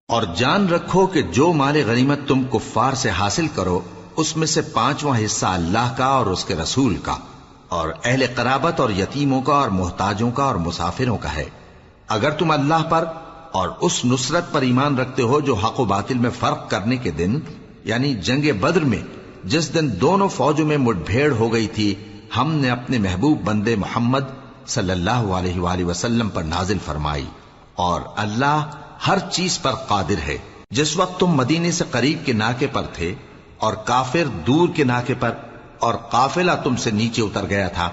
اور جان رکھو کہ جو مال غنیمت تم کفار سے حاصل کرو اس میں سے 5واں حصہ اللہ کا اور اس کے رسول کا اور اہل قرابت اور یتیموں کا اور محتاجوں کا اور مسافروں کا ہے، اگر تم اللہ پر اور اس نصرت پر ایمان رکھتے ہو جو حق و باطل میں فرق کرنے کے دن، یعنی جنگ بدر میں جس دن دونوں فوجوں میں مٹ بھیڑ ہو گئی تھی، ہم نے اپنے محبوب بندے محمد صلی اللہ علیہ وآلہ وسلم پر نازل فرمائی، اور اللہ ہر چیز پر قادر ہے۔ جس وقت تم مدینے سے قریب کے ناکے پر تھے اور کافر دور کے ناکے پر، اور قافلہ تم سے نیچے اتر گیا تھا،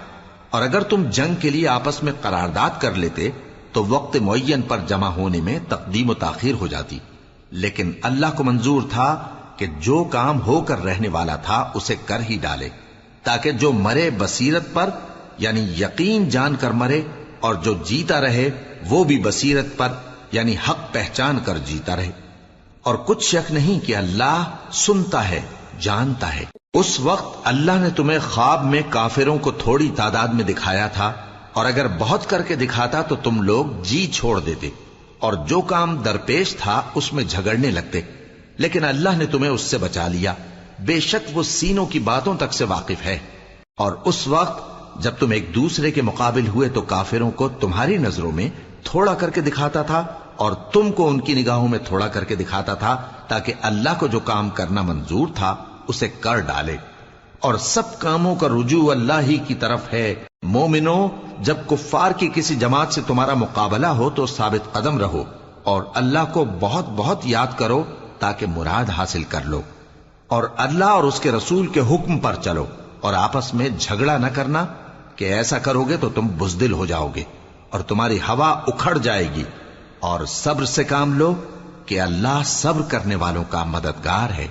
اور اگر تم جنگ کے لیے آپس میں قرارداد کر لیتے تو وقت معین پر جمع ہونے میں تقدیم و تاخیر ہو جاتی، لیکن اللہ کو منظور تھا کہ جو کام ہو کر رہنے والا تھا اسے کر ہی ڈالے، تاکہ جو مرے بصیرت پر یعنی یقین جان کر مرے، اور جو جیتا رہے وہ بھی بصیرت پر یعنی حق پہچان کر جیتا رہے۔ اور کچھ شک نہیں کہ اللہ سنتا ہے، جانتا ہے۔ اس وقت اللہ نے تمہیں خواب میں کافروں کو تھوڑی تعداد میں دکھایا تھا، اور اگر بہت کر کے دکھاتا تو تم لوگ جی چھوڑ دیتے اور جو کام درپیش تھا اس میں جھگڑنے لگتے، لیکن اللہ نے تمہیں اس سے بچا لیا، بے شک وہ سینوں کی باتوں تک سے واقف ہے۔ اور اس وقت جب تم ایک دوسرے کے مقابل ہوئے تو کافروں کو تمہاری نظروں میں تھوڑا کر کے دکھاتا تھا اور تم کو ان کی نگاہوں میں تھوڑا کر کے دکھاتا تھا، تاکہ اللہ کو جو کام کرنا منظور تھا اسے کر ڈالے، اور سب کاموں کا رجوع اللہ ہی کی طرف ہے۔ مومنو، جب کفار کی کسی جماعت سے تمہارا مقابلہ ہو تو ثابت قدم رہو اور اللہ کو بہت بہت یاد کرو تاکہ مراد حاصل کر لو، اور اللہ اور اس کے رسول کے حکم پر چلو، اور آپس میں جھگڑا نہ کرنا کہ ایسا کرو گے تو تم بزدل ہو جاؤ گے اور تمہاری ہوا اکھڑ جائے گی، اور صبر سے کام لو کہ اللہ صبر کرنے والوں کا مددگار ہے۔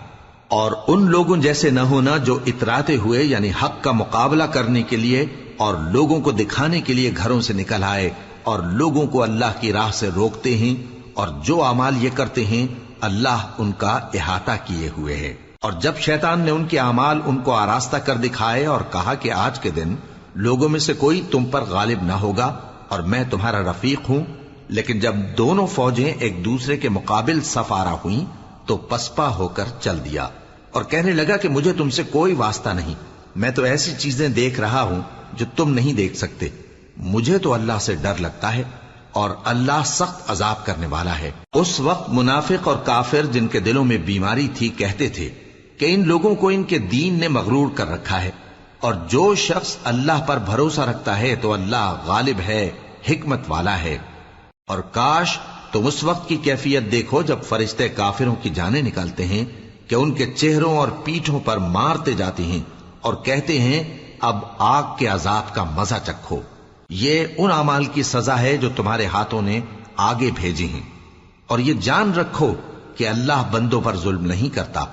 اور ان لوگوں جیسے نہ ہونا جو اتراتے ہوئے یعنی حق کا مقابلہ کرنے کے لیے اور لوگوں کو دکھانے کے لیے گھروں سے نکل آئے اور لوگوں کو اللہ کی راہ سے روکتے ہیں، اور جو اعمال یہ کرتے ہیں اللہ ان کا احاطہ کیے ہوئے ہے۔ اور جب شیطان نے ان کے اعمال ان کو آراستہ کر دکھائے اور کہا کہ آج کے دن لوگوں میں سے کوئی تم پر غالب نہ ہوگا اور میں تمہارا رفیق ہوں، لیکن جب دونوں فوجیں ایک دوسرے کے مقابل صف آرا ہوئیں تو پسپا ہو کر چل دیا اور کہنے لگا کہ مجھے تم سے کوئی واسطہ نہیں، میں تو ایسی چیزیں دیکھ رہا ہوں جو تم نہیں دیکھ سکتے، مجھے تو اللہ سے ڈر لگتا ہے اور اللہ سخت عذاب کرنے والا ہے۔ اس وقت منافق اور کافر جن کے دلوں میں بیماری تھی کہتے تھے کہ ان لوگوں کو ان کے دین نے مغرور کر رکھا ہے، اور جو شخص اللہ پر بھروسہ رکھتا ہے تو اللہ غالب ہے، حکمت والا ہے۔ اور کاش تم اس وقت کی کیفیت دیکھو جب فرشتے کافروں کی جانیں نکالتے ہیں کہ ان کے چہروں اور پیٹھوں پر مارتے جاتے ہیں اور کہتے ہیں اب آگ کے عذاب کا مزہ چکھو، یہ ان اعمال کی سزا ہے جو تمہارے ہاتھوں نے آگے بھیجے ہیں۔ اور یہ جان رکھو کہ اللہ بندوں پر ظلم نہیں کرتا،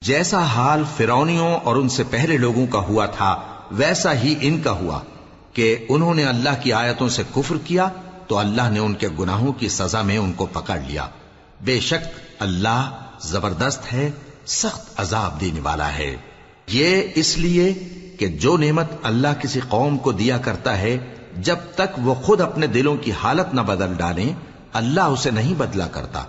جیسا حال فرعونیوں اور ان سے پہلے لوگوں کا ہوا تھا ویسا ہی ان کا ہوا کہ انہوں نے اللہ کی آیتوں سے کفر کیا تو اللہ نے ان کے گناہوں کی سزا میں ان کو پکڑ لیا، بے شک اللہ زبردست ہے، سخت عذاب دینے والا ہے۔ یہ اس لیے کہ جو نعمت اللہ کسی قوم کو دیا کرتا ہے جب تک وہ خود اپنے دلوں کی حالت نہ بدل ڈالیں اللہ اسے نہیں بدلا کرتا،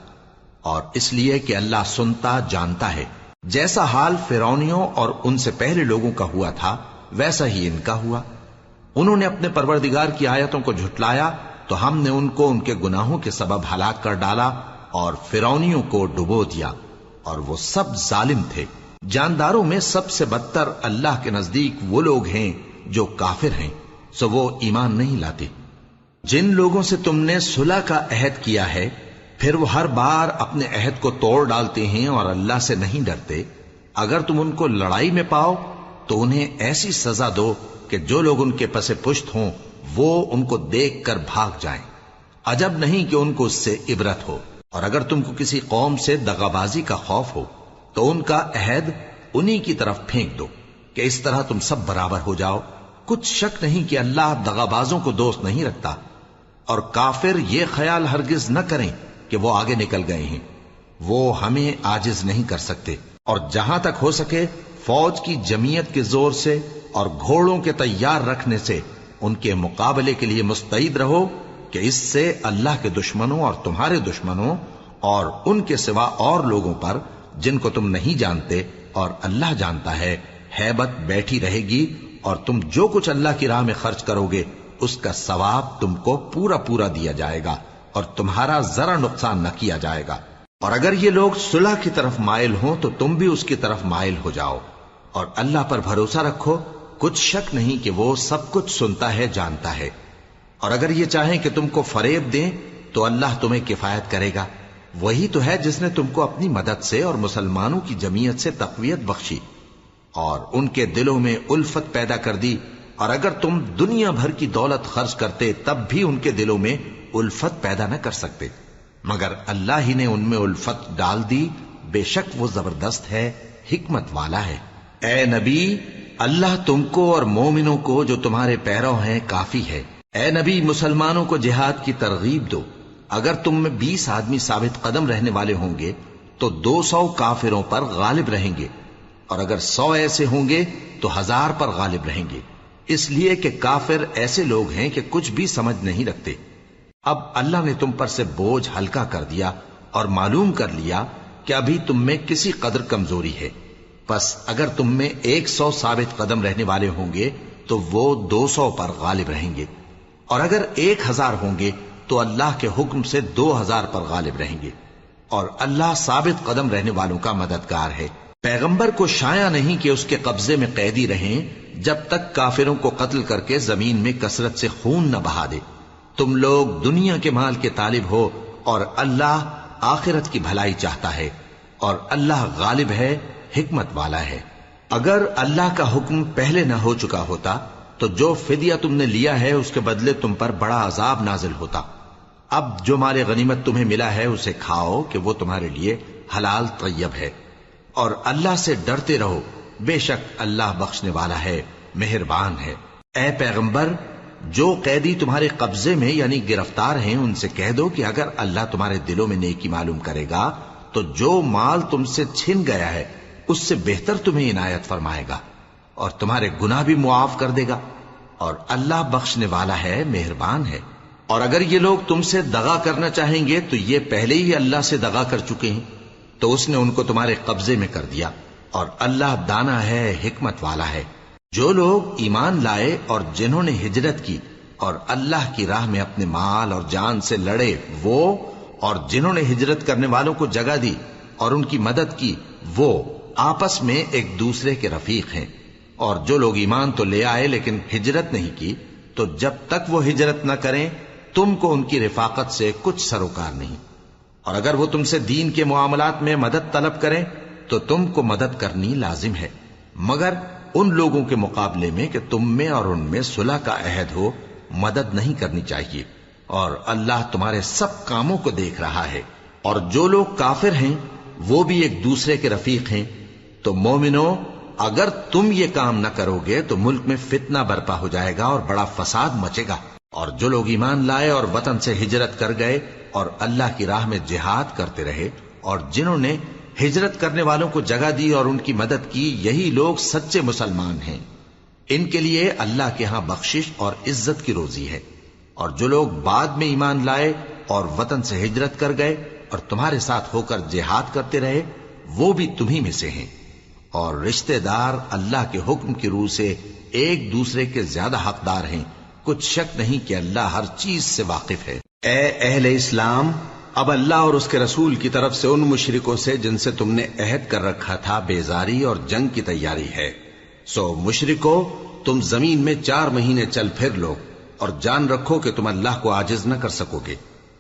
اور اس لیے کہ اللہ سنتا جانتا ہے۔ جیسا حال فرعونیوں اور ان سے پہلے لوگوں کا ہوا تھا ویسا ہی ان کا ہوا، انہوں نے اپنے پروردگار کی آیتوں کو جھٹلایا تو ہم نے ان کو ان کے گناہوں کے سبب ہلاک کر ڈالا اور فرعونیوں کو ڈبو دیا، اور وہ سب ظالم تھے۔ جانداروں میں سب سے بدتر اللہ کے نزدیک وہ لوگ ہیں جو کافر ہیں، سو وہ ایمان نہیں لاتے۔ جن لوگوں سے تم نے صلح کا عہد کیا ہے پھر وہ ہر بار اپنے عہد کو توڑ ڈالتے ہیں اور اللہ سے نہیں ڈرتے، اگر تم ان کو لڑائی میں پاؤ تو انہیں ایسی سزا دو کہ جو لوگ ان کے پس پشت ہوں وہ ان کو دیکھ کر بھاگ جائیں، عجب نہیں کہ ان کو اس سے عبرت ہو۔ اور اگر تم کو کسی قوم سے دغابازی کا خوف ہو تو ان کا عہد انہی کی طرف پھینک دو کہ اس طرح تم سب برابر ہو جاؤ، کچھ شک نہیں کہ اللہ دغابازوں کو دوست نہیں رکھتا۔ اور کافر یہ خیال ہرگز نہ کریں کہ وہ آگے نکل گئے ہیں، وہ ہمیں عاجز نہیں کر سکتے، اور جہاں تک ہو سکے فوج کی جمعیت کے زور سے اور گھوڑوں کے تیار رکھنے سے ان کے مقابلے کے لیے مستعد رہو کہ اس سے اللہ کے دشمنوں اور تمہارے دشمنوں اور ان کے سوا اور لوگوں پر جن کو تم نہیں جانتے اور اللہ جانتا ہے ہیبت بیٹھی رہے گی، اور تم جو کچھ اللہ کی راہ میں خرچ کرو گے اس کا ثواب تم کو پورا پورا دیا جائے گا اور تمہارا ذرا نقصان نہ کیا جائے گا۔ اور اگر یہ لوگ صلح کی طرف مائل ہوں تو تم بھی اس کی طرف مائل ہو جاؤ، اور اللہ پر بھروسہ رکھو، کچھ شک نہیں کہ وہ سب کچھ سنتا ہے، جانتا ہے۔ اور اگر یہ چاہیں کہ تم کو فریب دیں تو اللہ تمہیں کفایت کرے گا، وہی تو ہے جس نے تم کو اپنی مدد سے اور مسلمانوں کی جمعیت سے تقویت بخشی اور ان کے دلوں میں الفت پیدا کر دی، اور اگر تم دنیا بھر کی دولت خرچ کرتے تب بھی ان کے دلوں میں الفت پیدا نہ کر سکتے، مگر اللہ ہی نے ان میں الفت ڈال دی، بے شک وہ زبردست ہے، حکمت والا ہے۔ اے نبی، اللہ تم کو اور مومنوں کو جو تمہارے پیرو ہیں کافی ہے۔ اے نبی، مسلمانوں کو جہاد کی ترغیب دو۔ اگر تم میں 20 آدمی ثابت قدم رہنے والے ہوں گے تو 200 کافروں پر غالب رہیں گے، اور اگر 100 ایسے ہوں گے تو 1000 پر غالب رہیں گے، اس لیے کہ کافر ایسے لوگ ہیں کہ کچھ بھی سمجھ نہیں رکھتے۔ اب اللہ نے تم پر سے بوجھ ہلکا کر دیا اور معلوم کر لیا کہ ابھی تم میں کسی قدر کمزوری ہے، پس اگر تم میں 100 ثابت قدم رہنے والے ہوں گے تو وہ 200 پر غالب رہیں گے، اور اگر 1000 ہوں گے تو اللہ کے حکم سے 2000 پر غالب رہیں گے، اور اللہ ثابت قدم رہنے والوں کا مددگار ہے۔ پیغمبر کو شایع نہیں کہ اس کے قبضے میں قیدی رہیں جب تک کافروں کو قتل کر کے زمین میں کثرت سے خون نہ بہا دے۔ تم لوگ دنیا کے مال کے طالب ہو اور اللہ آخرت کی بھلائی چاہتا ہے، اور اللہ غالب ہے، حکمت والا ہے۔ اگر اللہ کا حکم پہلے نہ ہو چکا ہوتا تو جو فدیہ تم نے لیا ہے اس کے بدلے تم پر بڑا عذاب نازل ہوتا۔ اب جو مال غنیمت تمہیں ملا ہے اسے کھاؤ کہ وہ تمہارے لیے حلال طیب ہے، اور اللہ سے ڈرتے رہو، بے شک اللہ بخشنے والا ہے، مہربان ہے۔ اے پیغمبر، جو قیدی تمہارے قبضے میں یعنی گرفتار ہیں ان سے کہہ دو کہ اگر اللہ تمہارے دلوں میں نیکی معلوم کرے گا تو جو مال تم سے چھن گیا ہے اس سے بہتر تمہیں عنایت فرمائے گا، اور تمہارے گناہ بھی معاف کر دے گا، اور اللہ بخشنے والا ہے، مہربان ہے۔ اور اگر یہ لوگ تم سے دغا کرنا چاہیں گے تو یہ پہلے ہی اللہ سے دغا کر چکے ہیں، تو اس نے ان کو تمہارے قبضے میں کر دیا، اور اللہ دانا ہے، حکمت والا ہے۔ جو لوگ ایمان لائے اور جنہوں نے ہجرت کی اور اللہ کی راہ میں اپنے مال اور جان سے لڑے، وہ اور جنہوں نے ہجرت کرنے والوں کو جگہ دی اور ان کی مدد کی، وہ آپس میں ایک دوسرے کے رفیق ہیں۔ اور جو لوگ ایمان تو لے آئے لیکن ہجرت نہیں کی، تو جب تک وہ ہجرت نہ کریں تم کو ان کی رفاقت سے کچھ سروکار نہیں، اور اگر وہ تم سے دین کے معاملات میں مدد طلب کریں تو تم کو مدد کرنی لازم ہے، مگر ان لوگوں کے مقابلے میں کہ تم میں اور ان میں صلح کا عہد ہو مدد نہیں کرنی چاہیے، اور اللہ تمہارے سب کاموں کو دیکھ رہا ہے۔ اور جو لوگ کافر ہیں وہ بھی ایک دوسرے کے رفیق ہیں۔ تو مومنو، اگر تم یہ کام نہ کرو گے تو ملک میں فتنہ برپا ہو جائے گا اور بڑا فساد مچے گا۔ اور جو لوگ ایمان لائے اور وطن سے ہجرت کر گئے اور اللہ کی راہ میں جہاد کرتے رہے، اور جنہوں نے ہجرت کرنے والوں کو جگہ دی اور ان کی مدد کی، یہی لوگ سچے مسلمان ہیں۔ ان کے لیے اللہ کے ہاں بخشش اور عزت کی روزی ہے۔ اور جو لوگ بعد میں ایمان لائے اور وطن سے ہجرت کر گئے اور تمہارے ساتھ ہو کر جہاد کرتے رہے، وہ بھی تمہیں میں سے ہیں۔ اور رشتہ دار اللہ کے حکم کی روح سے ایک دوسرے کے زیادہ حقدار ہیں، کچھ شک نہیں کہ اللہ ہر چیز سے واقف ہے۔ اے اہل اسلام، اب اللہ اور اس کے رسول کی طرف سے ان مشرکوں سے جن سے تم نے عہد کر رکھا تھا بیزاری اور جنگ کی تیاری ہے۔ سو مشرکو، تم زمین میں 4 مہینے چل پھر لو، اور جان رکھو کہ تم اللہ کو عاجز نہ کر سکو گے،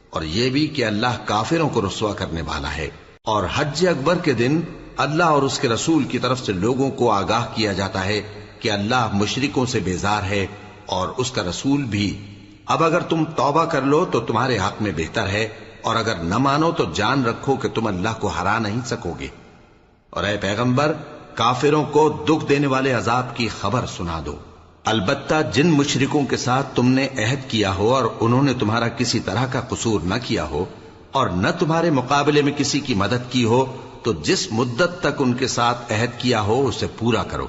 اور یہ بھی کہ اللہ کافروں کو رسوا کرنے والا ہے۔ اور حج اکبر کے دن اللہ اور اس کے رسول کی طرف سے لوگوں کو آگاہ کیا جاتا ہے کہ اللہ مشرکوں سے بیزار ہے اور اس کا رسول بھی۔ اب اگر تم توبہ کر لو تو تمہارے حق میں بہتر ہے، اور اگر نہ مانو تو جان رکھو کہ تم اللہ کو ہرا نہیں سکو گے۔ اور اے پیغمبر، کافروں کو دکھ دینے والے عذاب کی خبر سنا دو۔ البتہ جن مشرکوں کے ساتھ تم نے عہد کیا ہو اور انہوں نے تمہارا کسی طرح کا قصور نہ کیا ہو اور نہ تمہارے مقابلے میں کسی کی مدد کی ہو، تو جس مدت تک ان کے ساتھ عہد کیا ہو اسے پورا کرو،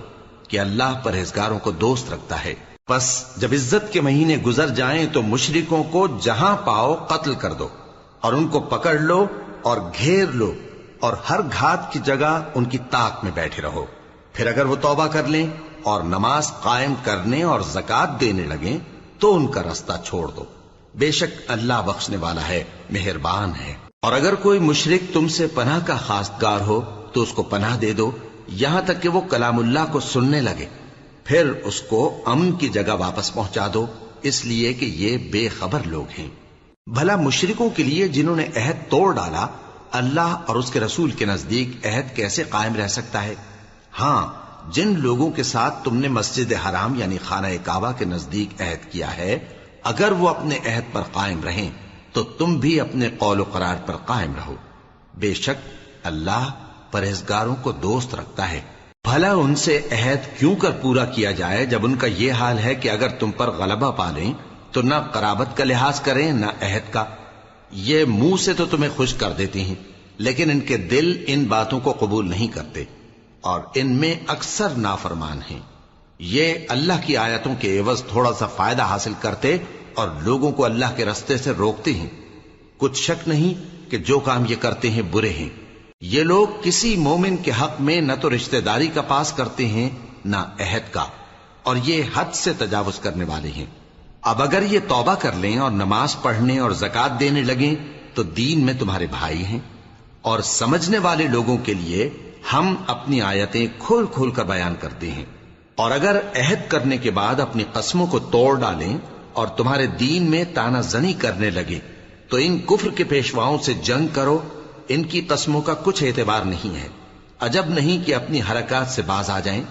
کہ اللہ پرہیزگاروں کو دوست رکھتا ہے۔ پس جب عزت کے مہینے گزر جائیں تو مشرکوں کو جہاں پاؤ قتل کر دو، اور ان کو پکڑ لو اور گھیر لو اور ہر گھات کی جگہ ان کی طاق میں بیٹھے رہو. پھر اگر وہ توبہ کر لیں اور نماز قائم کرنے اور زکات دینے لگیں تو ان کا رستہ چھوڑ دو. بے شک اللہ بخشنے والا ہے، مہربان ہے. اور اگر کوئی مشرک تم سے پناہ کا خواستگار ہو تو اس کو پناہ دے دو یہاں تک کہ وہ کلام اللہ کو سننے لگے، پھر اس کو امن کی جگہ واپس پہنچا دو، اس لیے کہ یہ بے خبر لوگ ہیں. بھلا مشرکوں کے لیے جنہوں نے عہد توڑ ڈالا اللہ اور اس کے رسول کے نزدیک عہد کیسے قائم رہ سکتا ہے؟ ہاں، جن لوگوں کے ساتھ تم نے مسجد حرام یعنی خانہ کعبہ کے نزدیک عہد کیا ہے، اگر وہ اپنے عہد پر قائم رہیں تو تم بھی اپنے قول و قرار پر قائم رہو. بے شک اللہ پرہیزگاروں کو دوست رکھتا ہے. بھلا ان سے عہد کیوں کر پورا کیا جائے جب ان کا یہ حال ہے کہ اگر تم پر غلبہ پالیں تو نہ قرابت کا لحاظ کریں نہ عہد کا. یہ منہ سے تو تمہیں خوش کر دیتی ہیں لیکن ان کے دل ان باتوں کو قبول نہیں کرتے اور ان میں اکثر نافرمان ہیں. یہ اللہ کی آیتوں کے عوض تھوڑا سا فائدہ حاصل کرتے اور لوگوں کو اللہ کے رستے سے روکتے ہیں. کچھ شک نہیں کہ جو کام یہ کرتے ہیں برے ہیں. یہ لوگ کسی مومن کے حق میں نہ تو رشتہ داری کا پاس کرتے ہیں نہ عہد کا، اور یہ حد سے تجاوز کرنے والے ہیں. اب اگر یہ توبہ کر لیں اور نماز پڑھنے اور زکات دینے لگیں تو دین میں تمہارے بھائی ہیں. اور سمجھنے والے لوگوں کے لیے ہم اپنی آیتیں کھول کھول کر بیان کرتے ہیں. اور اگر عہد کرنے کے بعد اپنی قسموں کو توڑ ڈالیں اور تمہارے دین میں تانا زنی کرنے لگے تو ان کفر کے پیشواؤں سے جنگ کرو. ان کی قسموں کا کچھ اعتبار نہیں ہے. عجب نہیں کہ اپنی حرکات سے باز آ جائیں.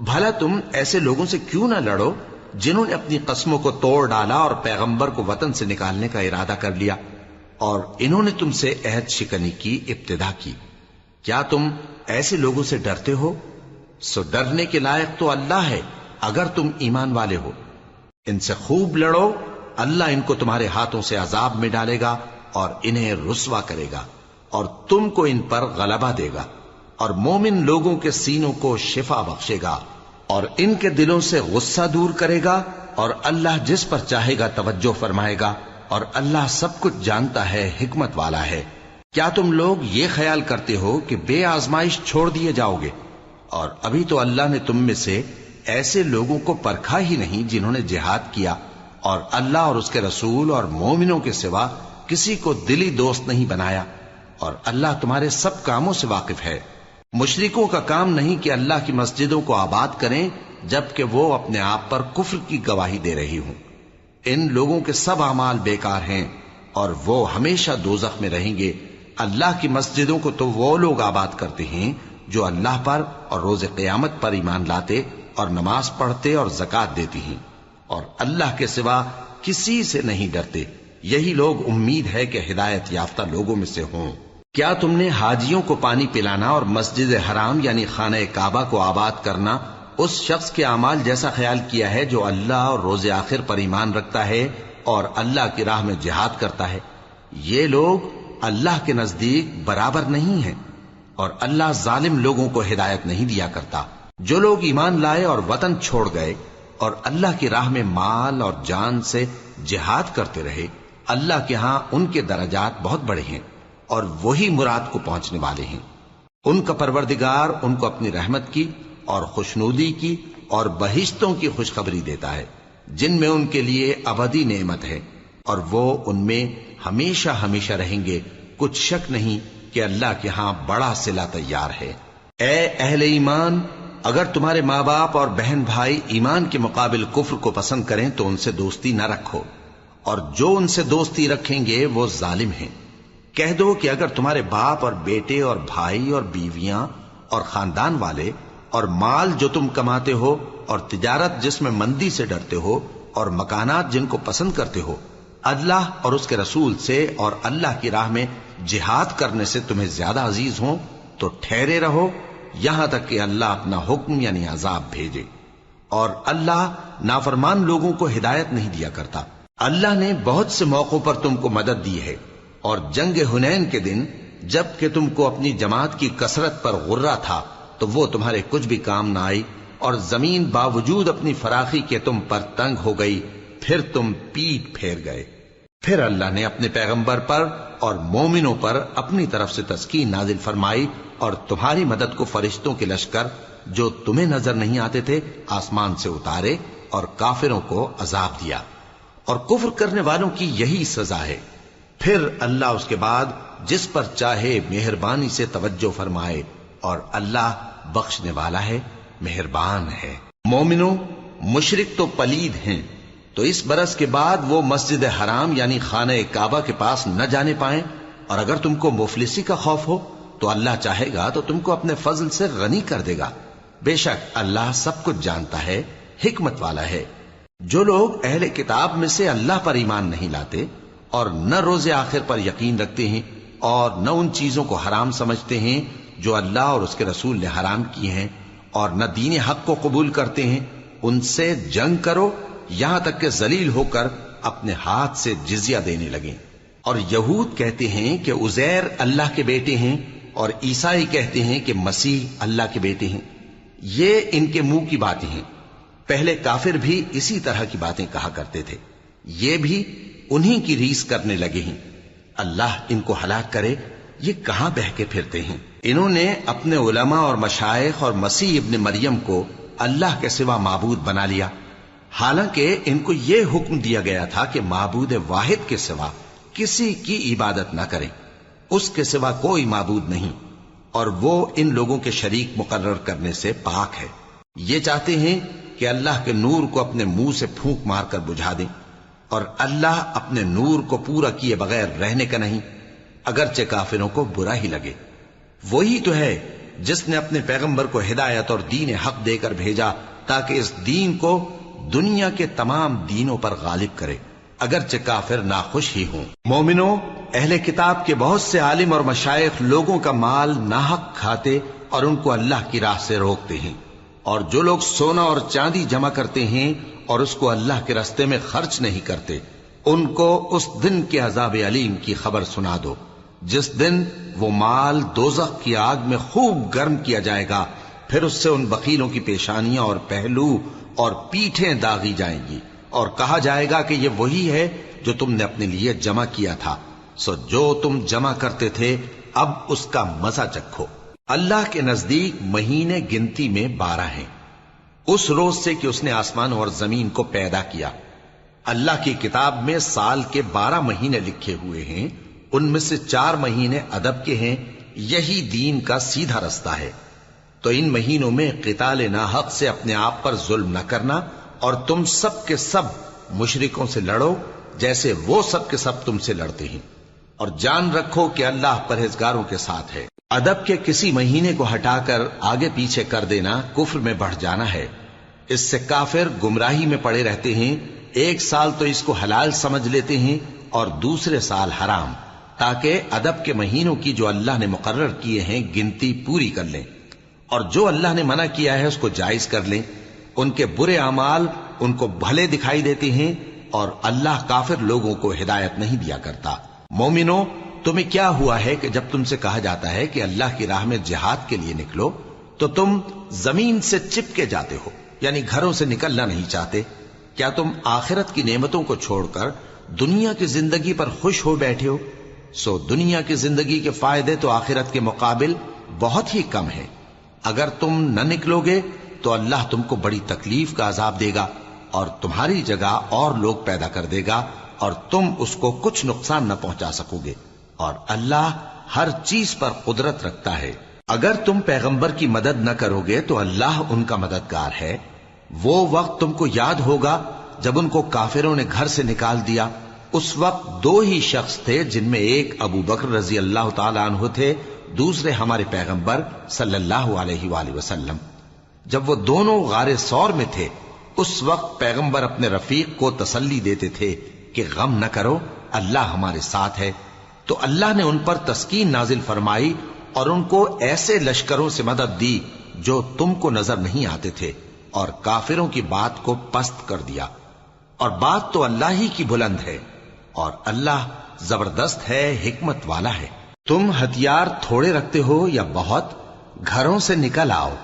بھلا تم ایسے لوگوں سے کیوں نہ لڑو جنہوں نے اپنی قسموں کو توڑ ڈالا اور پیغمبر کو وطن سے نکالنے کا ارادہ کر لیا اور انہوں نے تم سے عہد شکنی کی ابتدا کی. کیا تم ایسے لوگوں سے ڈرتے ہو؟ سو ڈرنے کے لائق تو اللہ ہے اگر تم ایمان والے ہو. ان سے خوب لڑو، اللہ ان کو تمہارے ہاتھوں سے عذاب میں ڈالے گا اور انہیں رسوا کرے گا اور تم کو ان پر غلبہ دے گا اور مومن لوگوں کے سینوں کو شفا بخشے گا اور ان کے دلوں سے غصہ دور کرے گا اور اللہ جس پر چاہے گا توجہ فرمائے گا اور اللہ سب کچھ جانتا ہے، حکمت والا ہے. کیا تم لوگ یہ خیال کرتے ہو کہ بے آزمائش چھوڑ دیے جاؤ گے؟ اور ابھی تو اللہ نے تم میں سے ایسے لوگوں کو پرکھا ہی نہیں جنہوں نے جہاد کیا اور اللہ اور اس کے رسول اور مومنوں کے سوا کسی کو دلی دوست نہیں بنایا، اور اللہ تمہارے سب کاموں سے واقف ہے. مشرکوں کا کام نہیں کہ اللہ کی مسجدوں کو آباد کریں جبکہ وہ اپنے آپ پر کفر کی گواہی دے رہی ہوں. ان لوگوں کے سب اعمال بیکار ہیں اور وہ ہمیشہ دوزخ میں رہیں گے. اللہ کی مسجدوں کو تو وہ لوگ آباد کرتے ہیں جو اللہ پر اور روز قیامت پر ایمان لاتے اور نماز پڑھتے اور زکات دیتی ہیں اور اللہ کے سوا کسی سے نہیں ڈرتے. یہی لوگ امید ہے کہ ہدایت یافتہ لوگوں میں سے ہوں. کیا تم نے حاجیوں کو پانی پلانا اور مسجد حرام یعنی خانہ کعبہ کو آباد کرنا اس شخص کے اعمال جیسا خیال کیا ہے جو اللہ اور روز آخر پر ایمان رکھتا ہے اور اللہ کی راہ میں جہاد کرتا ہے؟ یہ لوگ اللہ کے نزدیک برابر نہیں ہیں اور اللہ ظالم لوگوں کو ہدایت نہیں دیا کرتا. جو لوگ ایمان لائے اور وطن چھوڑ گئے اور اللہ کی راہ میں مال اور جان سے جہاد کرتے رہے، اللہ کے ہاں ان کے درجات بہت بڑے ہیں اور وہی مراد کو پہنچنے والے ہیں. ان کا پروردگار ان کو اپنی رحمت کی اور خوشنودی کی اور بہشتوں کی خوشخبری دیتا ہے جن میں ان کے لیے ابدی نعمت ہے اور وہ ان میں ہمیشہ ہمیشہ رہیں گے. کچھ شک نہیں کہ اللہ کے ہاں بڑا صلہ تیار ہے. اے اہل ایمان، اگر تمہارے ماں باپ اور بہن بھائی ایمان کے مقابل کفر کو پسند کریں تو ان سے دوستی نہ رکھو، اور جو ان سے دوستی رکھیں گے وہ ظالم ہیں. کہہ دو کہ اگر تمہارے باپ اور بیٹے اور بھائی اور بیویاں اور خاندان والے اور مال جو تم کماتے ہو اور تجارت جس میں مندی سے ڈرتے ہو اور مکانات جن کو پسند کرتے ہو اللہ اور اس کے رسول سے اور اللہ کی راہ میں جہاد کرنے سے تمہیں زیادہ عزیز ہوں تو ٹھہرے رہو یہاں تک کہ اللہ اپنا حکم یعنی عذاب بھیجے. اور اللہ نافرمان لوگوں کو ہدایت نہیں دیا کرتا. اللہ نے بہت سے موقعوں پر تم کو مدد دی ہے، اور جنگ حنین کے دن جب کہ تم کو اپنی جماعت کی کثرت پر غرہ تھا تو وہ تمہارے کچھ بھی کام نہ آئی اور زمین باوجود اپنی فراخی کے تم پر تنگ ہو گئی، پھر تم پیٹ پھیر گئے. پھر اللہ نے اپنے پیغمبر پر اور مومنوں پر اپنی طرف سے تسکین نازل فرمائی اور تمہاری مدد کو فرشتوں کے لشکر جو تمہیں نظر نہیں آتے تھے آسمان سے اتارے اور کافروں کو عذاب دیا، اور کفر کرنے والوں کی یہی سزا ہے۔ پھر اللہ اس کے بعد جس پر چاہے مہربانی سے توجہ فرمائے، اور اللہ بخشنے والا ہے، مہربان ہے۔ مومنوں، مشرک تو پلید ہیں، تو اس برس کے بعد وہ مسجد حرام یعنی خانہ کعبہ کے پاس نہ جانے پائیں، اور اگر تم کو مفلسی کا خوف ہو تو اللہ چاہے گا تو تم کو اپنے فضل سے غنی کر دے گا۔ بے شک اللہ سب کچھ جانتا ہے، حکمت والا ہے۔ جو لوگ اہل کتاب میں سے اللہ پر ایمان نہیں لاتے اور نہ روز آخر پر یقین رکھتے ہیں اور نہ ان چیزوں کو حرام سمجھتے ہیں جو اللہ اور اس کے رسول نے حرام کی ہیں، اور نہ دین حق کو قبول کرتے ہیں، ان سے جنگ کرو یہاں تک کہ ذلیل ہو کر اپنے ہاتھ سے جزیہ دینے لگیں۔ اور یہود کہتے ہیں کہ عزیر اللہ کے بیٹے ہیں، اور عیسائی کہتے ہیں کہ مسیح اللہ کے بیٹے ہیں۔ یہ ان کے منہ کی باتیں ہیں، پہلے کافر بھی اسی طرح کی باتیں کہا کرتے تھے، یہ بھی انہی کی ریس کرنے لگے ہیں۔ اللہ ان کو ہلاک کرے، یہ کہاں بہ کے پھرتے ہیں۔ انہوں نے اپنے علماء اور مشائخ اور مسیح ابن مریم کو اللہ کے سوا معبود بنا لیا، حالانکہ ان کو یہ حکم دیا گیا تھا کہ معبود واحد کے سوا کسی کی عبادت نہ کریں، اس کے سوا کوئی معبود نہیں، اور وہ ان لوگوں کے شریک مقرر کرنے سے پاک ہے۔ یہ چاہتے ہیں کہ اللہ کے نور کو اپنے منہ سے پھونک مار کر بجھا دیں، اور اللہ اپنے نور کو پورا کیے بغیر رہنے کا نہیں، اگرچہ کافروں کو برا ہی لگے۔ وہی تو ہے جس نے اپنے پیغمبر کو ہدایت اور دین حق دے کر بھیجا تاکہ اس دین کو دنیا کے تمام دینوں پر غالب کرے، اگرچہ کافر ناخوش ہی ہوں۔ مومنوں، اہل کتاب کے بہت سے عالم اور مشائخ لوگوں کا مال ناحق کھاتے اور ان کو اللہ کی راہ سے روکتے ہیں، اور جو لوگ سونا اور چاندی جمع کرتے ہیں اور اس کو اللہ کے راستے میں خرچ نہیں کرتے، ان کو اس دن کے عذاب علیم کی خبر سنا دو، جس دن وہ مال دوزخ کی آگ میں خوب گرم کیا جائے گا، پھر اس سے ان بخیلوں کی پیشانیاں اور پہلو اور پیٹھیں داغی جائیں گی، اور کہا جائے گا کہ یہ وہی ہے جو تم نے اپنے لیے جمع کیا تھا، سو جو تم جمع کرتے تھے اب اس کا مزہ چکھو۔ اللہ کے نزدیک مہینے گنتی میں 12 ہیں، اس روز سے کہ اس نے آسمان اور زمین کو پیدا کیا۔ اللہ کی کتاب میں سال کے 12 مہینے لکھے ہوئے ہیں، ان میں سے 4 مہینے ادب کے ہیں، یہی دین کا سیدھا رستہ ہے۔ تو ان مہینوں میں قتال ناحق سے اپنے آپ پر ظلم نہ کرنا، اور تم سب کے سب مشرکوں سے لڑو جیسے وہ سب کے سب تم سے لڑتے ہیں، اور جان رکھو کہ اللہ پرہیزگاروں کے ساتھ ہے۔ ادب کے کسی مہینے کو ہٹا کر آگے پیچھے کر دینا کفر میں بڑھ جانا ہے، اس سے کافر گمراہی میں پڑے رہتے ہیں۔ ایک سال تو اس کو حلال سمجھ لیتے ہیں اور دوسرے سال حرام، تاکہ ادب کے مہینوں کی جو اللہ نے مقرر کیے ہیں گنتی پوری کر لیں، اور جو اللہ نے منع کیا ہے اس کو جائز کر لیں۔ ان کے برے اعمال ان کو بھلے دکھائی دیتے ہیں، اور اللہ کافر لوگوں کو ہدایت نہیں دیا کرتا۔ مومنوں، تمہیں کیا ہوا ہے کہ جب تم سے کہا جاتا ہے کہ اللہ کی راہ میں جہاد کے لیے نکلو تو تم زمین سے چپکے جاتے ہو، یعنی گھروں سے نکلنا نہیں چاہتے؟ کیا تم آخرت کی نعمتوں کو چھوڑ کر دنیا کی زندگی پر خوش ہو بیٹھے ہو؟ سو دنیا کی زندگی کے فائدے تو آخرت کے مقابل بہت ہی کم ہیں۔ اگر تم نہ نکلو گے تو اللہ تم کو بڑی تکلیف کا عذاب دے گا، اور تمہاری جگہ اور لوگ پیدا کر دے گا، اور تم اس کو کچھ نقصان نہ پہنچا سکو گے، اور اللہ ہر چیز پر قدرت رکھتا ہے۔ اگر تم پیغمبر کی مدد نہ کرو گے تو اللہ ان کا مددگار ہے۔ وہ وقت تم کو یاد ہوگا جب ان کو کافروں نے گھر سے نکال دیا، اس وقت 2 ہی شخص تھے، جن میں ایک ابو بکر رضی اللہ تعالی عنہ تھے، دوسرے ہمارے پیغمبر صلی اللہ علیہ وآلہ وسلم۔ جب وہ دونوں غار ثور میں تھے، اس وقت پیغمبر اپنے رفیق کو تسلی دیتے تھے کہ غم نہ کرو، اللہ ہمارے ساتھ ہے۔ تو اللہ نے ان پر تسکین نازل فرمائی اور ان کو ایسے لشکروں سے مدد دی جو تم کو نظر نہیں آتے تھے، اور کافروں کی بات کو پست کر دیا۔ اور بات تو اللہ ہی کی بلند ہے، اور اللہ زبردست ہے، حکمت والا ہے۔ تم ہتھیار تھوڑے رکھتے ہو یا بہت، گھروں سے نکل آؤ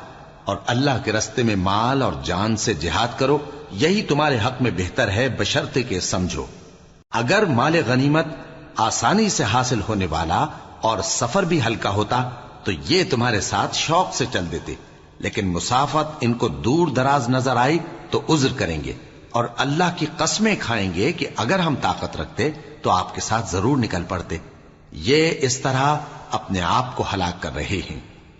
اور اللہ کے راستے میں مال اور جان سے جہاد کرو، یہی تمہارے حق میں بہتر ہے، بشرطے کہ سمجھو۔ اگر مال غنیمت آسانی سے حاصل ہونے والا اور سفر بھی ہلکا ہوتا تو یہ تمہارے ساتھ شوق سے چل دیتے، لیکن مسافت ان کو دور دراز نظر آئی تو عذر کریں گے اور اللہ کی قسمیں کھائیں گے کہ اگر ہم طاقت رکھتے تو آپ کے ساتھ ضرور نکل پڑتے۔ یہ اس طرح اپنے آپ کو ہلاک کر رہے ہیں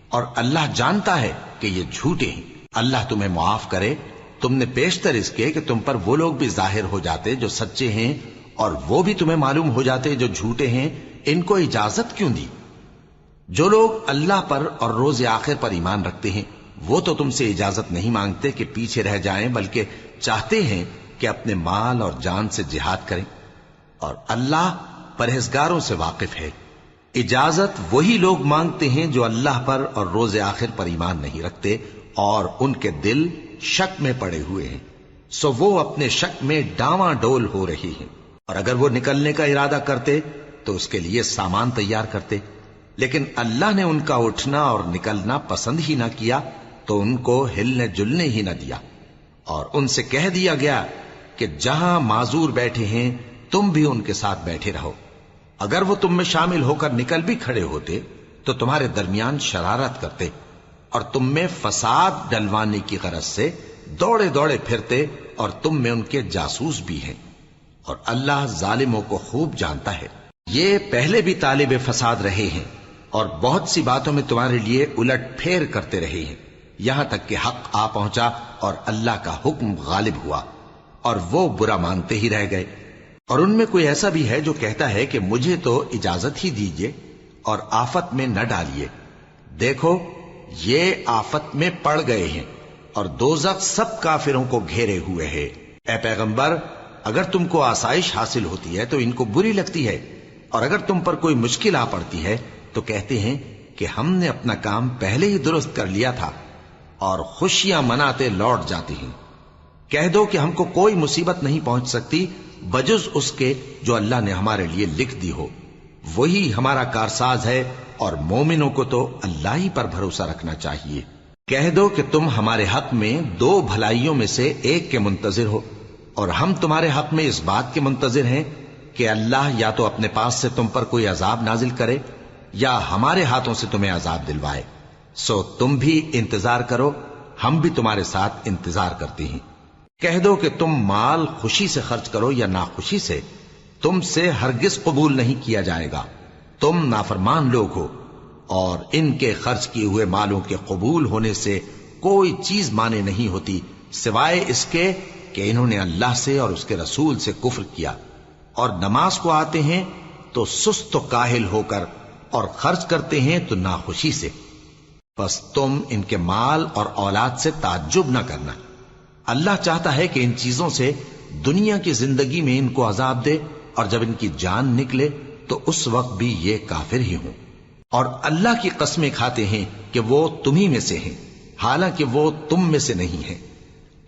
اور اللہ جانتا ہے کہ یہ جھوٹے ہیں۔ اللہ تمہیں معاف کرے، تم نے پیشتر اس کے کہ تم پر وہ لوگ بھی ظاہر ہو جاتے جو سچے ہیں اور وہ بھی تمہیں معلوم ہو جاتے جو جھوٹے ہیں۔ ان کو اجازت کیوں دی؟ جو لوگ اللہ پر اور روز آخر پر ایمان رکھتے ہیں وہ تو تم سے اجازت نہیں مانگتے کہ پیچھے رہ جائیں، بلکہ چاہتے ہیں کہ اپنے مال اور جان سے جہاد کریں، اور اللہ پرہیزگاروں سے واقف ہے۔ اجازت وہی لوگ مانگتے ہیں جو اللہ پر اور روز آخر پر ایمان نہیں رکھتے اور ان کے دل شک میں پڑے ہوئے ہیں، سو وہ اپنے شک میں ڈاواں ڈول ہو رہی ہیں، اور اگر وہ نکلنے کا ارادہ کرتے تو اس کے لیے سامان تیار کرتے، لیکن اللہ نے ان کا اٹھنا اور نکلنا پسند ہی نہ کیا تو ان کو ہلنے جلنے ہی نہ دیا، اور ان سے کہہ دیا گیا کہ جہاں معذور بیٹھے ہیں تم بھی ان کے ساتھ بیٹھے رہو۔ اگر وہ تم میں شامل ہو کر نکل بھی کھڑے ہوتے تو تمہارے درمیان شرارت کرتے اور تم میں فساد ڈلوانے کی غرض سے دوڑے دوڑے پھرتے، اور تم میں ان کے جاسوس بھی ہیں، اور اللہ ظالموں کو خوب جانتا ہے۔ یہ پہلے بھی طالب فساد رہے ہیں اور بہت سی باتوں میں تمہارے لیے الٹ پھیر کرتے رہے ہیں، یہاں تک کہ حق آ پہنچا اور اللہ کا حکم غالب ہوا اور وہ برا مانتے ہی رہ گئے۔ اور ان میں کوئی ایسا بھی ہے جو کہتا ہے کہ مجھے تو اجازت ہی دیجئے اور آفت میں نہ ڈالیے۔ دیکھو یہ آفت میں پڑ گئے ہیں اور دوزخ سب کافروں کو گھیرے ہوئے ہے۔ اے پیغمبر، اگر تم کو آسائش حاصل ہوتی ہے تو ان کو بری لگتی ہے، اور اگر تم پر کوئی مشکل آ پڑتی ہے تو کہتے ہیں کہ ہم نے اپنا کام پہلے ہی درست کر لیا تھا، اور خوشیاں مناتے لوٹ جاتے ہیں۔ کہہ دو کہ ہم کو کوئی مصیبت نہیں پہنچ سکتی بجز اس کے جو اللہ نے ہمارے لیے لکھ دی ہو، وہی ہمارا کارساز ہے، اور مومنوں کو تو اللہ ہی پر بھروسہ رکھنا چاہیے۔ کہہ دو کہ تم ہمارے حق میں دو بھلائیوں میں سے ایک کے منتظر ہو، اور ہم تمہارے حق میں اس بات کے منتظر ہیں کہ اللہ یا تو اپنے پاس سے تم پر کوئی عذاب نازل کرے یا ہمارے ہاتھوں سے تمہیں عذاب دلوائے، سو تم بھی انتظار کرو، ہم بھی تمہارے ساتھ انتظار کرتے ہیں۔ کہہ دو کہ تم مال خوشی سے خرچ کرو یا ناخوشی سے، تم سے ہرگز قبول نہیں کیا جائے گا، تم نافرمان لوگ ہو، اور ان کے خرچ کیے ہوئے مالوں کے قبول ہونے سے کوئی چیز مانے نہیں ہوتی سوائے اس کے کہ انہوں نے اللہ سے اور اس کے رسول سے کفر کیا، اور نماز کو آتے ہیں تو سست و کاہل ہو کر، اور خرچ کرتے ہیں تو ناخوشی سے۔ بس تم ان کے مال اور اولاد سے تعجب نہ کرنا، اللہ چاہتا ہے کہ ان چیزوں سے دنیا کی زندگی میں ان کو عذاب دے، اور جب ان کی جان نکلے تو اس وقت بھی یہ کافر ہی ہوں، اور اللہ کی قسمیں کھاتے ہیں کہ وہ تمہی میں سے ہیں، حالانکہ وہ تم میں سے نہیں ہیں۔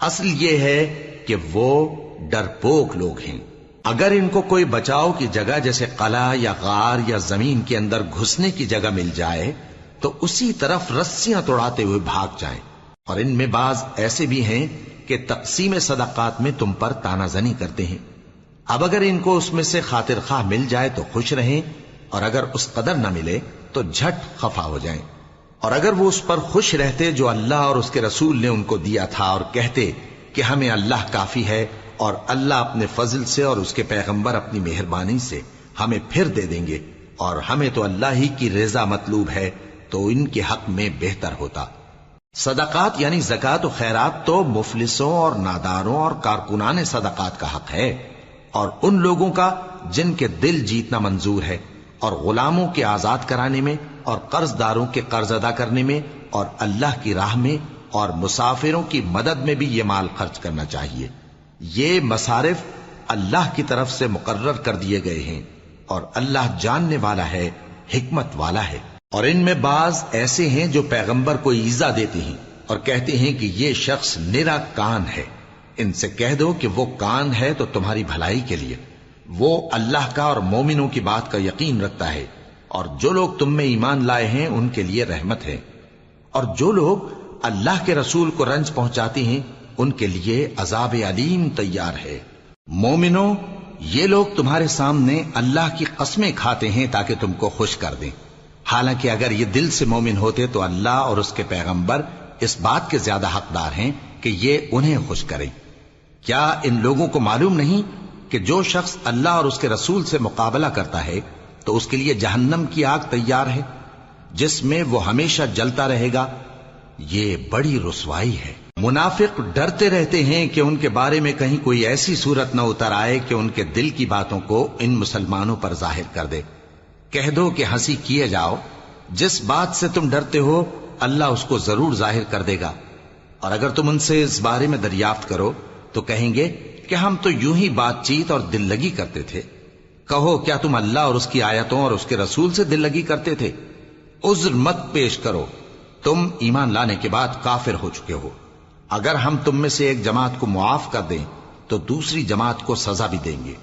اصل یہ ہے کہ وہ ڈرپوک لوگ ہیں۔ اگر ان کو کوئی بچاؤ کی جگہ جیسے قلعہ یا غار یا زمین کے اندر گھسنے کی جگہ مل جائے تو اسی طرف رسیاں توڑاتے ہوئے بھاگ جائیں، اور ان میں بعض ایسے بھی ہیں کہ تقسیم صدقات میں تم پر تانا زنی کرتے ہیں۔ اب اگر ان کو اس میں سے خاطر خواہ مل جائے تو خوش رہیں، اور اگر اس قدر نہ ملے تو جھٹ خفا ہو جائیں، اور اگر وہ اس پر خوش رہتے جو اللہ اور اس کے رسول نے ان کو دیا تھا، اور کہتے کہ ہمیں اللہ کافی ہے، اور اللہ اپنے فضل سے اور اس کے پیغمبر اپنی مہربانی سے ہمیں پھر دے دیں گے، اور ہمیں تو اللہ ہی کی رضا مطلوب ہے، تو ان کے حق میں بہتر ہوتا۔ صدقات یعنی زکوٰۃ و خیرات تو مفلسوں اور ناداروں اور کارکنان صدقات کا حق ہے، اور ان لوگوں کا جن کے دل جیتنا منظور ہے، اور غلاموں کے آزاد کرانے میں، اور قرض داروں کے قرض ادا کرنے میں، اور اللہ کی راہ میں، اور مسافروں کی مدد میں بھی یہ مال خرچ کرنا چاہیے۔ یہ مصارف اللہ کی طرف سے مقرر کر دیے گئے ہیں، اور اللہ جاننے والا ہے، حکمت والا ہے۔ اور ان میں بعض ایسے ہیں جو پیغمبر کو ایذا دیتے ہیں اور کہتے ہیں کہ یہ شخص نرا کان ہے۔ ان سے کہہ دو کہ وہ کان ہے تو تمہاری بھلائی کے لیے، وہ اللہ کا اور مومنوں کی بات کا یقین رکھتا ہے، اور جو لوگ تم میں ایمان لائے ہیں ان کے لیے رحمت ہے، اور جو لوگ اللہ کے رسول کو رنج پہنچاتے ہیں ان کے لیے عذاب علیم تیار ہے۔ مومنوں، یہ لوگ تمہارے سامنے اللہ کی قسمیں کھاتے ہیں تاکہ تم کو خوش کر دیں، حالانکہ اگر یہ دل سے مومن ہوتے تو اللہ اور اس کے پیغمبر اس بات کے زیادہ حقدار ہیں کہ یہ انہیں خوش کریں۔ کیا ان لوگوں کو معلوم نہیں کہ جو شخص اللہ اور اس کے رسول سے مقابلہ کرتا ہے تو اس کے لیے جہنم کی آگ تیار ہے جس میں وہ ہمیشہ جلتا رہے گا؟ یہ بڑی رسوائی ہے۔ منافق ڈرتے رہتے ہیں کہ ان کے بارے میں کہیں کوئی ایسی صورت نہ اتر آئے کہ ان کے دل کی باتوں کو ان مسلمانوں پر ظاہر کر دے۔ کہہ دو کہ ہنسی کیے جاؤ، جس بات سے تم ڈرتے ہو اللہ اس کو ضرور ظاہر کر دے گا، اور اگر تم ان سے اس بارے میں دریافت کرو تو کہیں گے کہ ہم تو یوں ہی بات چیت اور دل لگی کرتے تھے۔ کہو کیا تم اللہ اور اس کی آیتوں اور اس کے رسول سے دل لگی کرتے تھے؟ عذر مت پیش کرو، تم ایمان لانے کے بعد کافر ہو چکے ہو۔ اگر ہم تم میں سے ایک جماعت کو معاف کر دیں تو دوسری جماعت کو سزا بھی دیں گے،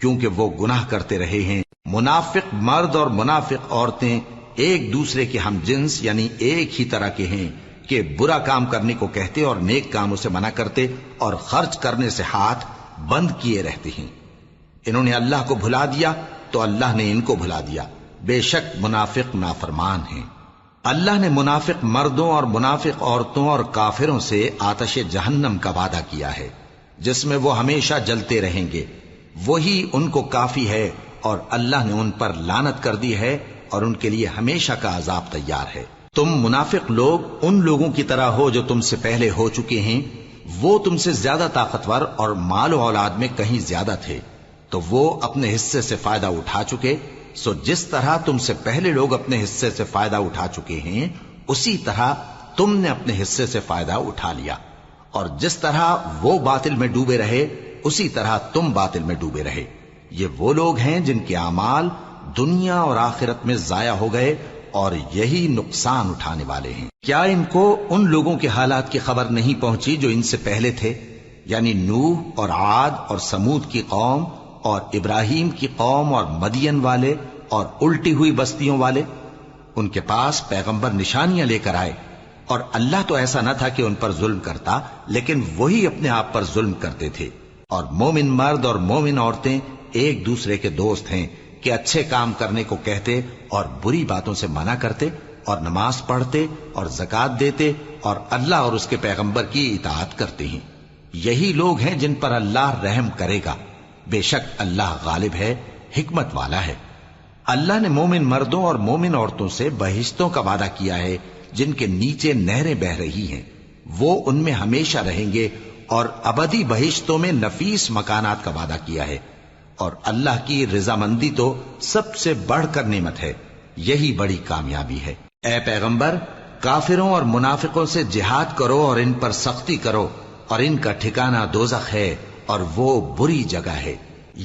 کیونکہ وہ گناہ کرتے رہے ہیں۔ منافق مرد اور منافق عورتیں ایک دوسرے کے ہم جنس یعنی ایک ہی طرح کے ہیں کہ برا کام کرنے کو کہتے اور نیک کاموں سے منع کرتے اور خرچ کرنے سے ہاتھ بند کیے رہتے ہیں۔ انہوں نے اللہ کو بھلا دیا تو اللہ نے ان کو بھلا دیا، بے شک منافق نافرمان ہیں۔ اللہ نے منافق مردوں اور منافق عورتوں اور کافروں سے آتش جہنم کا وعدہ کیا ہے جس میں وہ ہمیشہ جلتے رہیں گے، وہی ان کو کافی ہے، اور اللہ نے ان پر لعنت کر دی ہے اور ان کے لیے ہمیشہ کا عذاب تیار ہے۔ تم منافق لوگ ان لوگوں کی طرح ہو جو تم سے پہلے ہو چکے ہیں، وہ تم سے زیادہ طاقتور اور مال و اولاد میں کہیں زیادہ تھے، تو وہ اپنے حصے سے فائدہ اٹھا چکے، سو جس طرح تم سے پہلے لوگ اپنے حصے سے فائدہ اٹھا چکے ہیں اسی طرح تم نے اپنے حصے سے فائدہ اٹھا لیا، اور جس طرح وہ باطل میں ڈوبے رہے اسی طرح تم باطل میں ڈوبے رہے۔ یہ وہ لوگ ہیں جن کے اعمال دنیا اور آخرت میں ضائع ہو گئے اور یہی نقصان اٹھانے والے ہیں۔ کیا ان کو ان لوگوں کے حالات کی خبر نہیں پہنچی جو ان سے پہلے تھے، یعنی نوح اور عاد اور سمود کی قوم اور ابراہیم کی قوم اور مدین والے اور الٹی ہوئی بستیوں والے؟ ان کے پاس پیغمبر نشانیاں لے کر آئے، اور اللہ تو ایسا نہ تھا کہ ان پر ظلم کرتا، لیکن وہی اپنے آپ پر ظلم کرتے تھے۔ اور مومن مرد اور مومن عورتیں ایک دوسرے کے دوست ہیں کہ اچھے کام کرنے کو کہتے اور بری باتوں سے منع کرتے اور نماز پڑھتے اور زکوٰۃ دیتے اور اللہ اور اس کے پیغمبر کی اطاعت کرتے ہیں۔ یہی لوگ ہیں جن پر اللہ رحم کرے گا، بے شک اللہ غالب ہے، حکمت والا ہے۔ اللہ نے مومن مردوں اور مومن عورتوں سے بہشتوں کا وعدہ کیا ہے جن کے نیچے نہریں بہ رہی ہیں، وہ ان میں ہمیشہ رہیں گے، اور ابدی بہشتوں میں نفیس مکانات کا وعدہ کیا ہے، اور اللہ کی رضامندی تو سب سے بڑھ کر نعمت ہے، یہی بڑی کامیابی ہے۔ اے پیغمبر، کافروں اور منافقوں سے جہاد کرو اور ان پر سختی کرو، اور ان کا ٹھکانہ دوزخ ہے اور وہ بری جگہ ہے۔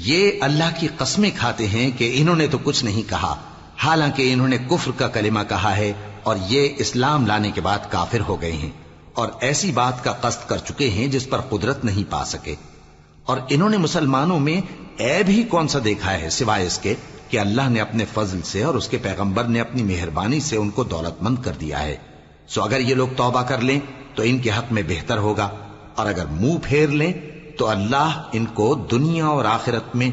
یہ اللہ کی قسمیں کھاتے ہیں کہ انہوں نے تو کچھ نہیں کہا، حالانکہ انہوں نے کفر کا کلمہ کہا ہے اور یہ اسلام لانے کے بعد کافر ہو گئے ہیں، اور ایسی بات کا قصد کر چکے ہیں جس پر قدرت نہیں پا سکے۔ اور انہوں نے مسلمانوں میں عیب ہی کون سا دیکھا ہے سوائے اس کے کہ اللہ نے اپنے فضل سے اور اس کے پیغمبر نے اپنی مہربانی سے ان کو دولت مند کر دیا ہے۔ سو اگر یہ لوگ توبہ کر لیں تو ان کے حق میں بہتر ہوگا، اور اگر منہ پھیر لیں تو اللہ ان کو دنیا اور آخرت میں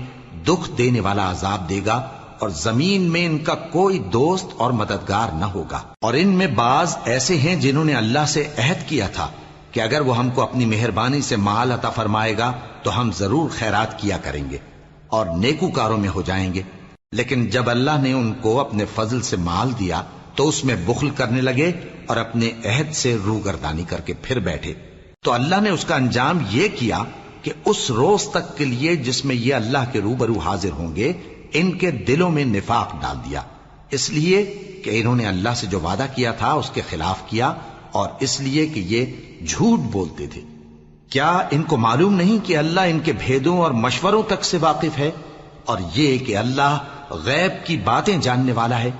دکھ دینے والا عذاب دے گا، اور زمین میں ان کا کوئی دوست اور مددگار نہ ہوگا۔ اور ان میں بعض ایسے ہیں جنہوں نے اللہ سے عہد کیا تھا کہ اگر وہ ہم کو اپنی مہربانی سے مال عطا فرمائے گا تو ہم ضرور خیرات کیا کریں گے اور نیکوکاروں میں ہو جائیں گے، لیکن جب اللہ نے ان کو اپنے فضل سے مال دیا تو اس میں بخل کرنے لگے اور اپنے عہد سے روگردانی کر کے پھر بیٹھے۔ تو اللہ نے اس کا انجام یہ کیا کہ اس روز تک کے لیے جس میں یہ اللہ کے روبرو حاضر ہوں گے ان کے دلوں میں نفاق ڈال دیا، اس لیے کہ انہوں نے اللہ سے جو وعدہ کیا تھا اس کے خلاف کیا، اور اس لیے کہ یہ جھوٹ بولتے تھے۔ کیا ان کو معلوم نہیں کہ اللہ ان کے بھیدوں اور مشوروں تک سے واقف ہے، اور یہ کہ اللہ غیب کی باتیں جاننے والا ہے؟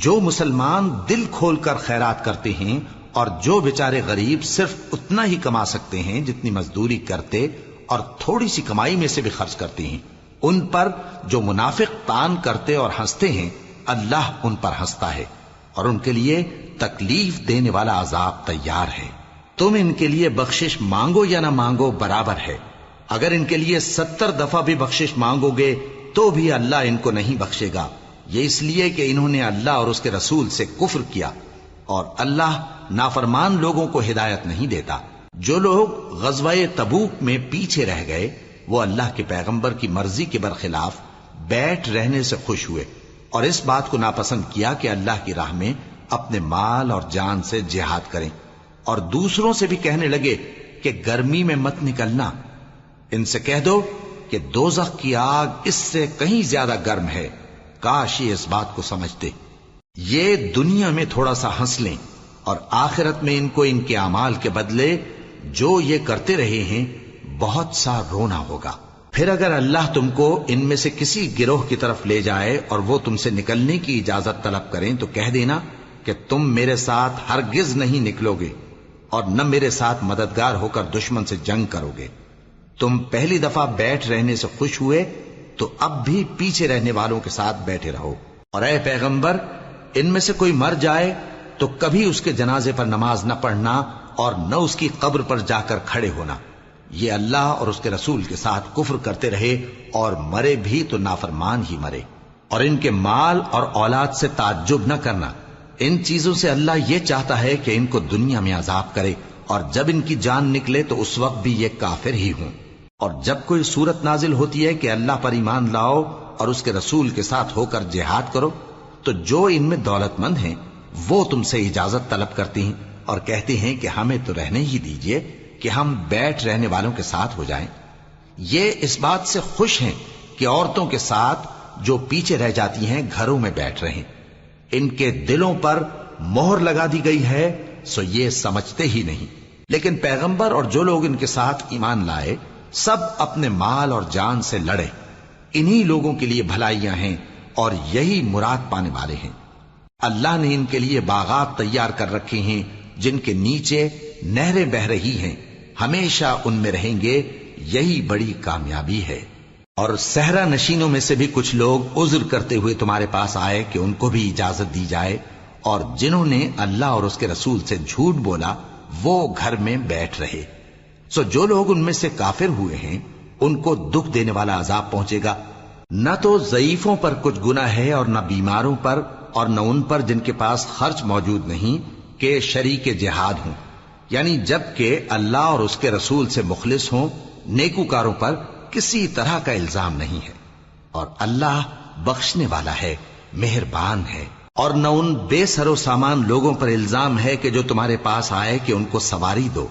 جو مسلمان دل کھول کر خیرات کرتے ہیں اور جو بیچارے غریب صرف اتنا ہی کما سکتے ہیں جتنی مزدوری کرتے اور تھوڑی سی کمائی میں سے بھی خرچ کرتے ہیں، ان پر جو منافق تان کرتے اور ہنستے ہیں اللہ ان پر ہنستا ہے، اور ان کے لیے تکلیف دینے والا عذاب تیار ہے۔ تم ان کے لیے بخشش مانگو یا نہ مانگو برابر ہے، اگر ان کے لیے 70 دفعہ بھی بخشش مانگو گے تو بھی اللہ ان کو نہیں بخشے گا، یہ اس لیے کہ انہوں نے اللہ اور اس کے رسول سے کفر کیا، اور اللہ نافرمان لوگوں کو ہدایت نہیں دیتا۔ جو لوگ غزوہ تبوک میں پیچھے رہ گئے وہ اللہ کے پیغمبر کی مرضی کے برخلاف بیٹھ رہنے سے خوش ہوئے اور اس بات کو ناپسند کیا کہ اللہ کی راہ میں اپنے مال اور جان سے جہاد کریں، اور دوسروں سے بھی کہنے لگے کہ گرمی میں مت نکلنا۔ ان سے کہہ دو کہ دوزخ کی آگ اس سے کہیں زیادہ گرم ہے، کاش یہ اس بات کو سمجھتے۔ یہ دنیا میں تھوڑا سا ہنس لیں اور آخرت میں ان کو ان کے اعمال کے بدلے جو یہ کرتے رہے ہیں بہت سا رونا ہوگا۔ پھر اگر اللہ تم کو ان میں سے کسی گروہ کی طرف لے جائے اور وہ تم سے نکلنے کی اجازت طلب کریں تو کہہ دینا کہ تم میرے ساتھ ہرگز نہیں نکلو گے اور نہ میرے ساتھ مددگار ہو کر دشمن سے جنگ کرو گے۔ تم پہلی دفعہ بیٹھ رہنے سے خوش ہوئے تو اب بھی پیچھے رہنے والوں کے ساتھ بیٹھے رہو، اور اے پیغمبر ان میں سے کوئی مر جائے تو کبھی اس کے جنازے پر نماز نہ پڑھنا اور نہ اس کی قبر پر جا کر کھڑے ہونا۔ یہ اللہ اور اس کے رسول کے ساتھ کفر کرتے رہے اور مرے بھی تو نافرمان ہی مرے۔ اور ان کے مال اور اولاد سے تعجب نہ کرنا، ان چیزوں سے اللہ یہ چاہتا ہے کہ ان کو دنیا میں عذاب کرے، اور جب ان کی جان نکلے تو اس وقت بھی یہ کافر ہی ہوں۔ اور جب کوئی صورت نازل ہوتی ہے کہ اللہ پر ایمان لاؤ اور اس کے رسول کے ساتھ ہو کر جہاد کرو تو جو ان میں دولت مند ہیں وہ تم سے اجازت طلب کرتی ہیں اور کہتے ہیں کہ ہمیں تو رہنے ہی دیجئے کہ ہم بیٹھ رہنے والوں کے ساتھ ہو جائیں۔ یہ اس بات سے خوش ہیں کہ عورتوں کے ساتھ جو پیچھے رہ جاتی ہیں گھروں میں بیٹھ رہیں۔ ان کے دلوں پر مہر لگا دی گئی ہے سو یہ سمجھتے ہی نہیں۔ لیکن پیغمبر اور جو لوگ ان کے ساتھ ایمان لائے سب اپنے مال اور جان سے لڑے، انہی لوگوں کے لیے بھلائیاں ہیں اور یہی مراد پانے والے ہیں۔ اللہ نے ان کے لیے باغات تیار کر رکھے ہیں جن کے نیچے نہریں بہ رہی ہیں، ہمیشہ ان میں رہیں گے، یہی بڑی کامیابی ہے۔ اور صحرا نشینوں میں سے بھی کچھ لوگ عذر کرتے ہوئے تمہارے پاس آئے کہ ان کو بھی اجازت دی جائے، اور جنہوں نے اللہ اور اس کے رسول سے جھوٹ بولا وہ گھر میں بیٹھ رہے۔ سو جو لوگ ان میں سے کافر ہوئے ہیں ان کو دکھ دینے والا عذاب پہنچے گا، نہ تو ضعیفوں پر کچھ گناہ ہے اور نہ بیماروں پر اور نہ ان پر جن کے پاس خرچ موجود نہیں کہ شریک جہاد ہوں، یعنی جب کہ اللہ اور اس کے رسول سے مخلص ہوں، نیکوکاروں پر کسی طرح کا الزام نہیں ہے، اور اللہ بخشنے والا ہے، مہربان ہے۔ اور نہ ان بے سر و سامان لوگوں پر الزام ہے کہ جو تمہارے پاس آئے کہ ان کو سواری دو،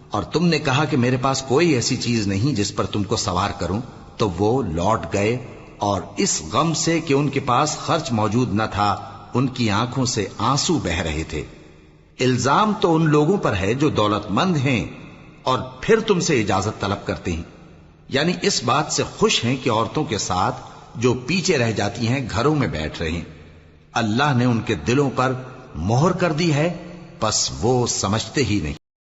اور تم نے کہا کہ میرے پاس کوئی ایسی چیز نہیں جس پر تم کو سوار کروں، تو وہ لوٹ گئے، اور اس غم سے کہ ان کے پاس خرچ موجود نہ تھا ان کی آنکھوں سے آنسو بہ رہے تھے۔ الزام تو ان لوگوں پر ہے جو دولت مند ہیں اور پھر تم سے اجازت طلب کرتے ہیں، یعنی اس بات سے خوش ہیں کہ عورتوں کے ساتھ جو پیچھے رہ جاتی ہیں گھروں میں بیٹھ رہے ہیں۔ اللہ نے ان کے دلوں پر مہر کر دی ہے، پس وہ سمجھتے ہی نہیں۔